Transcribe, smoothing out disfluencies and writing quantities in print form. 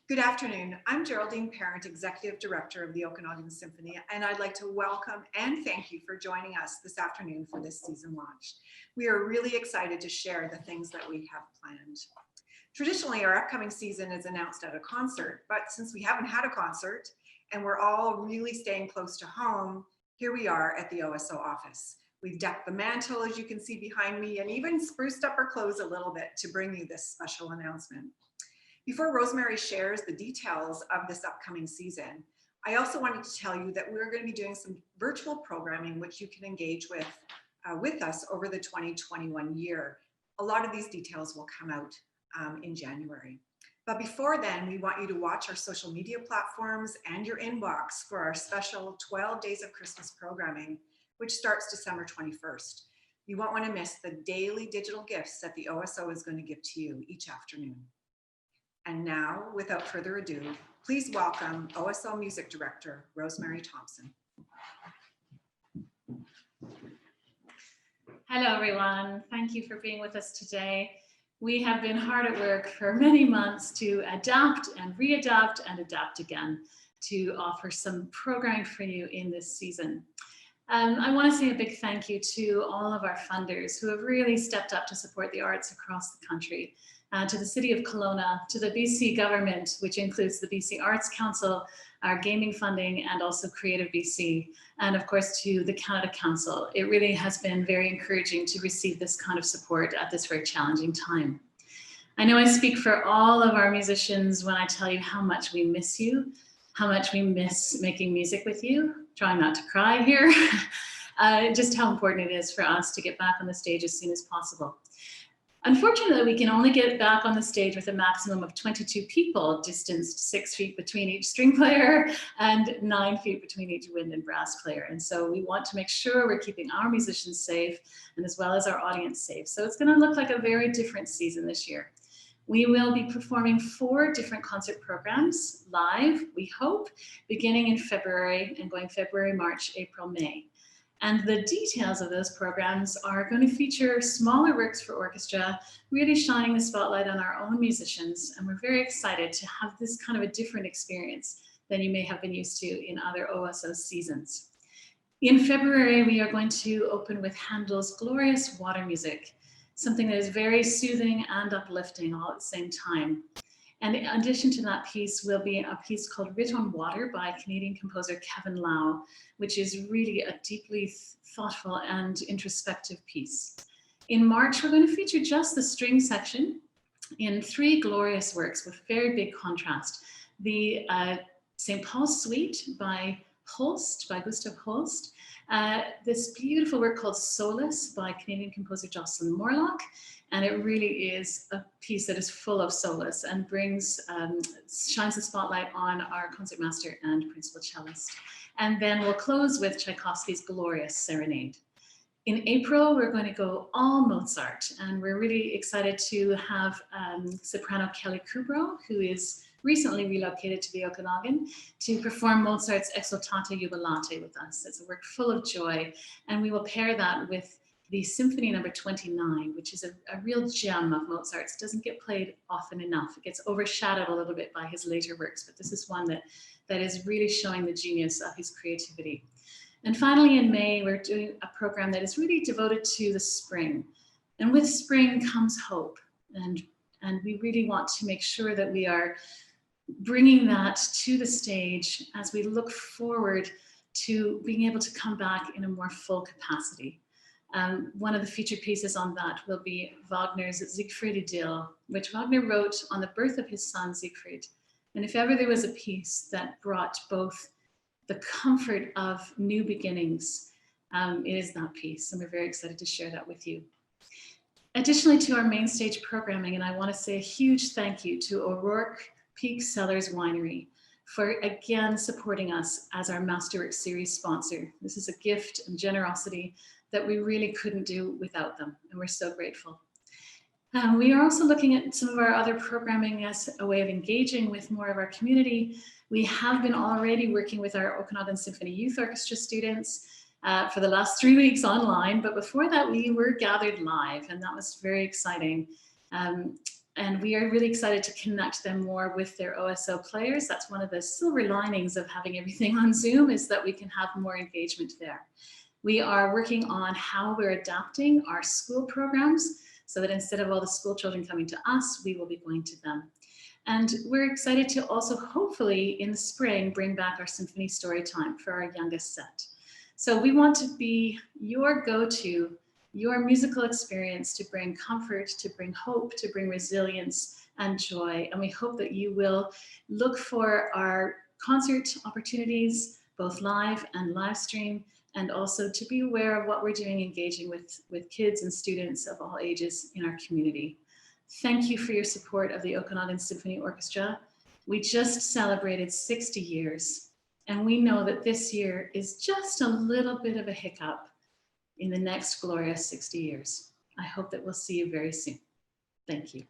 Good afternoon. I'm Geraldine Parent, Executive Director of the Okanagan Symphony, and I'd like to welcome and thank you for joining us this afternoon for this season launch. We are really excited to share the things that we have planned. Traditionally, our upcoming season is announced at a concert, but since we haven't had a concert and we're all really staying close to home, here we are at the OSO office. We've decked the mantle, as you can see behind me, and even spruced up our clothes a little bit to bring you this special announcement. Before Rosemary shares the details of this upcoming season, I also wanted to tell you that we're going to be doing some virtual programming which you can engage with us over the 2021 year. A lot of these details will come out in January. But before then, we want you to watch our social media platforms and your inbox for our special 12 Days of Christmas programming, which starts December 21st. You won't want to miss the daily digital gifts that the OSO is going to give to you each afternoon. And now, without further ado, please welcome OSO Music Director, Rosemary Thomson. Hello, everyone. Thank you for being with us today. We have been hard at work for many months to adapt and readapt and adapt again to offer some programming for you in this season. I want to say a big thank you to all of our funders who have really stepped up to support the arts across the country. To the City of Kelowna, to the BC government, which includes the BC Arts Council, our gaming funding, and also Creative BC, and of course to the Canada Council. It really has been very encouraging to receive this kind of support at this very challenging time. I know I speak for all of our musicians when I tell you how much we miss you, how much we miss making music with you, trying not to cry here, just how important it is for us to get back on the stage as soon as possible. Unfortunately, we can only get back on the stage with a maximum of 22 people, distanced 6 feet between each string player and 9 feet between each wind and brass player. And so we want to make sure we're keeping our musicians safe and as well as our audience safe. So it's going to look like a very different season this year. We will be performing 4 different concert programs live, we hope, beginning in February and going February, March, April, May. And the details of those programs are going to feature smaller works for orchestra, really shining the spotlight on our own musicians. And we're very excited to have this kind of a different experience than you may have been used to in other OSO seasons. In February, we are going to open with Handel's glorious water music, something that is very soothing and uplifting all at the same time. And in addition to that piece will be a piece called Writ on Water by Canadian composer Kevin Lau, which is really a deeply thoughtful and introspective piece. In March, we're going to feature just the string section in 3 glorious works with very big contrast. The St. Paul's Suite by Gustav Holst, this beautiful work called Solace by Canadian composer Jocelyn Morlock. And it really is a piece that is full of solace and shines the spotlight on our concertmaster and principal cellist. And then we'll close with Tchaikovsky's glorious Serenade. In April, we're going to go all Mozart, and we're really excited to have soprano Kelly Kubrow, who is recently relocated to the Okanagan, to perform Mozart's Exultate Jubilate with us. It's a work full of joy, and we will pair that with the Symphony number 29, which is a real gem of Mozart's. It doesn't get played often enough. It gets overshadowed a little bit by his later works, but this is one that is really showing the genius of his creativity. And finally, in May, we're doing a program that is really devoted to the spring. And with spring comes hope. And we really want to make sure that we are bringing that to the stage as we look forward to being able to come back in a more full capacity. One of the featured pieces on that will be Wagner's Siegfried Idyll, which Wagner wrote on the birth of his son Siegfried. And if ever there was a piece that brought both the comfort of new beginnings, it is that piece. And we're very excited to share that with you. Additionally to our main stage programming, and I want to say a huge thank you to O'Rourke Peak Cellars Winery for again supporting us as our Masterwork Series sponsor. This is a gift and generosity that we really couldn't do without them, and we're so grateful. We are also looking at some of our other programming as a way of engaging with more of our community. We have been already working with our Okanagan Symphony Youth Orchestra students for the last 3 weeks online, but before that we were gathered live, and that was very exciting. And we are really excited to connect them more with their OSO players. That's one of the silver linings of having everything on Zoom, is that we can have more engagement there. We are working on how we're adapting our school programs so that instead of all the school children coming to us, we will be going to them. And we're excited to also hopefully in the spring bring back our Symphony story time for our youngest set. So we want to be your go-to, your musical experience to bring comfort, to bring hope, to bring resilience and joy. And we hope that you will look for our concert opportunities, both live and live stream, and also to be aware of what we're doing engaging with kids and students of all ages in our community. Thank you for your support of the Okanagan Symphony Orchestra. We just celebrated 60 years, and we know that this year is just a little bit of a hiccup in the next glorious 60 years. I hope that we'll see you very soon. Thank you.